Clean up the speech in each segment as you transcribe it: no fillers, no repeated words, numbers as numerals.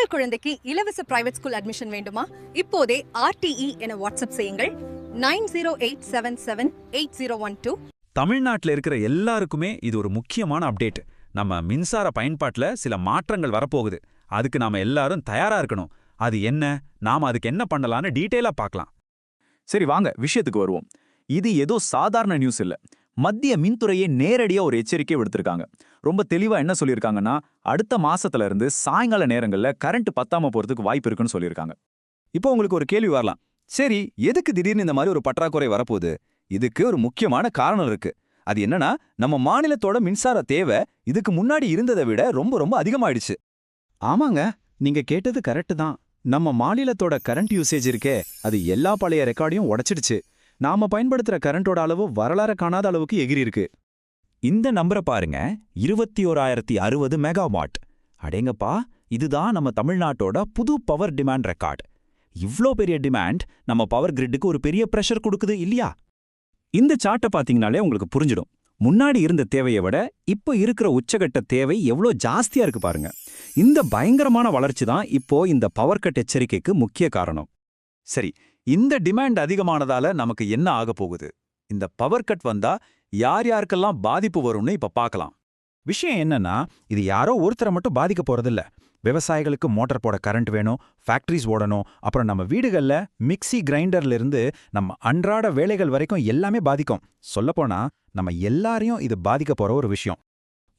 உங்கள் குழந்தைக்கு இலவச பிரைவேட் ஸ்கூல் அட்மிஷன் வேண்டுமா? இப்போதே RTE என வாட்ஸ்அப் செய்யுங்கள் 9087788012. தமிழ்நாட்டில் இருக்கிற எல்லாருக்குமே இது ஒரு முக்கியமான அப்டேட். நம்ம மின்சார பயன்பாட்டில் சில மாற்றங்கள் வரப்போகுது. அதுக்கு நாம எல்லாரும் தயாரா இருக்கணும். அது என்ன, நாம அதுக்கு என்ன பண்ணலான்னு டீட்டெயிலா பார்க்கலாம். சரி, வாங்க விஷயத்துக்கு வருவோம். இது ஏதோ சாதாரண நியூஸ் இல்ல. மத்திய மின்துறையே நேரடியா ஒரு எச்சரிக்கை விடுத்திருக்காங்க. ரொம்ப தெளிவா என்ன சொல்லியிருக்காங்கன்னா, அடுத்த மாசத்துல இருந்து சாயங்கால நேரங்கள்ல கரண்ட் பத்தாம போறதுக்கு வாய்ப்பு இருக்குன்னு சொல்லியிருக்காங்க. இப்போ உங்களுக்கு ஒரு கேள்வி வரலாம். சரி, எதுக்கு திடீர்னு இந்த மாதிரி ஒரு பற்றாக்குறை வரப்போகுது? இதுக்கு ஒரு முக்கியமான காரணம் இருக்கு. அது என்னன்னா, நம்ம மாநிலத்தோட மின்சார தேவை இதுக்கு முன்னாடி இருந்ததை விட ரொம்ப ரொம்ப அதிகமாயிடுச்சு. ஆமாங்க, நீங்க கேட்டது கரெக்ட் தான். நம்ம மாநிலத்தோட கரண்ட் யூசேஜ் இருக்கே, அது எல்லா பழைய ரெக்கார்டையும் உடைச்சிடுச்சு. நாம பயன்படுத்துற கரண்டோட அளவு வரலாறு காணாத அளவுக்கு எகிரி இருக்கு. இந்த நம்பரை பாருங்க, 21,060 மெகாவாட். அடேங்கப்பா, இதுதான் நம்ம தமிழ்நாட்டோட புது பவர் டிமாண்ட் ரெக்கார்ட். இவ்ளோ பெரிய டிமாண்ட் நம்ம பவர் கிரிட்டுக்கு ஒரு பெரிய பிரஷர் கொடுக்குது இல்லையா? இந்த சார்ட்டை பாத்தீங்கனாலே உங்களுக்கு புரிஞ்சிடும். முன்னாடி இருந்த தேவையை விட இப்போ இருக்கிற உச்சகட்ட தேவை எவ்வளோ ஜாஸ்தியா இருக்கு பாருங்க. இந்த பயங்கரமான வளர்ச்சி தான் இப்போ இந்த பவர் கட் எச்சரிக்கைக்கு முக்கிய காரணம். சரி, இந்த டிமாண்ட் அதிகமானதால நமக்கு என்ன ஆக போகுது? இந்த பவர் கட் வந்தா யார் யாருக்கெல்லாம் பாதிப்பு வரும்னு இப்ப பார்க்கலாம். விஷயம் என்னன்னா, இது யாரோ ஒருத்தரை மட்டும் பாதிக்க போறதில்ல. விவசாயிகளுக்கு மோட்டார் போட கரண்ட் வேணும், ஃபேக்டரிஸ் ஓடணும், அப்புறம் நம்ம வீடுகள்ல மிக்ஸி கிரைண்டர்ல இருந்து நம்ம அன்றாட வேலைகள் வரைக்கும் எல்லாமே பாதிக்கும். சொல்லப்போனா நம்ம எல்லாரையும் இது பாதிக்க போற ஒரு விஷயம்.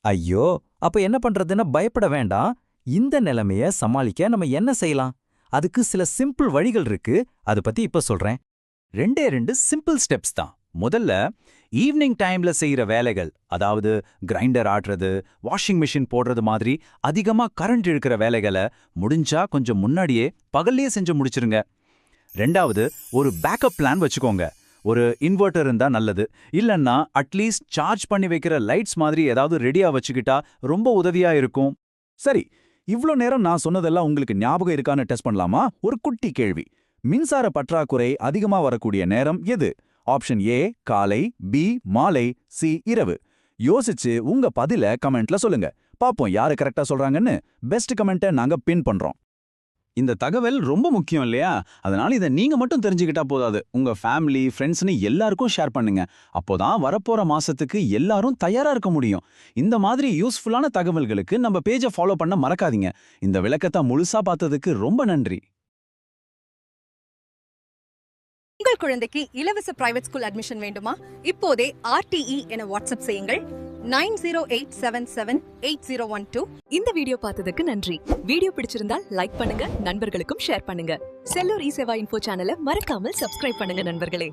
ஐயோ, அப்ப என்ன பண்றதுன்னு பயப்பட வேண்டாம். இந்த நிலைமைய சமாளிக்க நம்ம என்ன செய்யலாம்? அதுக்கு சில சிம்பிள் வழிகள் இருக்கு. அது பத்தி இப்ப சொல்றேன். 2 சிம்பிள் ஸ்டெப்ஸ் தான். முதல்ல, ஈவினிங் டைம்ல செய்யற வேலைகள், அதாவது கிரைண்டர் ஆடுறது, வாஷிங் மிஷின் போடுறது மாதிரி அதிகமா கரண்ட் இழுக்கிற வேலைகளை முடிஞ்சா கொஞ்சம் முன்னாடியே பகல்லையே செஞ்சு முடிச்சிருங்க. 2வது, ஒரு பேக்கப் பிளான் வச்சுக்கோங்க. ஒரு இன்வெர்டர் இருந்தா நல்லது. இல்லன்னா அட்லீஸ்ட் சார்ஜ் பண்ணி வைக்கிற லைட்ஸ் மாதிரி ஏதாவது ரெடியா வச்சுக்கிட்டா ரொம்ப உதவியா இருக்கும். சரி, இவ்ளோ நேரம் நான் சொன்னதெல்லாம் உங்களுக்கு ஞாபகம் இருக்கான்னு டெஸ்ட் பண்ணலாமா? ஒரு குட்டி கேள்வி. மின்சார பற்றாக்குறை அதிகமா வரக்கூடிய நேரம் எது? ஆப்ஷன் ஏ காலை, பி மாலை, சி இரவு. யோசிச்சு உங்க பதில கமெண்ட்ல சொல்லுங்க. பாப்போம் யாரு கரெக்டா சொல்றாங்கன்னு. பெஸ்ட் கமெண்ட்டை நாங்க பின் பண்றோம். இந்த தகவல் ரொம்ப முக்கியம் இல்லையா? அதனால இதை நீங்க மட்டும் தெரிஞ்சுக்கிட்டா போதாது. உங்க ஃபேமிலி, ஃப்ரெண்ட்ஸ்னு எல்லாருக்கும் ஷேர் பண்ணுங்க. அப்போதான் வரப்போற மாசத்துக்கு எல்லாரும் தயாரா இருக்க முடியும். இந்த மாதிரி யூஸ்ஃபுல்லான தகவல்களுக்கு நம்ம பேஜை ஃபாலோ பண்ண மறக்காதீங்க. இந்த விளக்கத்தை முழுசா பார்த்ததுக்கு ரொம்ப நன்றி. உங்கள் குழந்தைக்கு இலவச பிரைவேட் ஸ்கூல் அட்மிஷன் வேண்டுமா? இப்போதே RTE என வாட்ஸ்அப் செய்யுங்கள் 9087788012. இந்த வீடியோ பார்த்ததுக்கு நன்றி. வீடியோ பிடிச்சிருந்தால் லைக் பண்ணுங்க, நண்பர்களுக்கும் ஷேர் பண்ணுங்க. செல்லூர் இ சேவா இன்ஃபோ சேனலை மறக்காமல் சப்ஸ்கிரைப் பண்ணுங்க நண்பர்களே.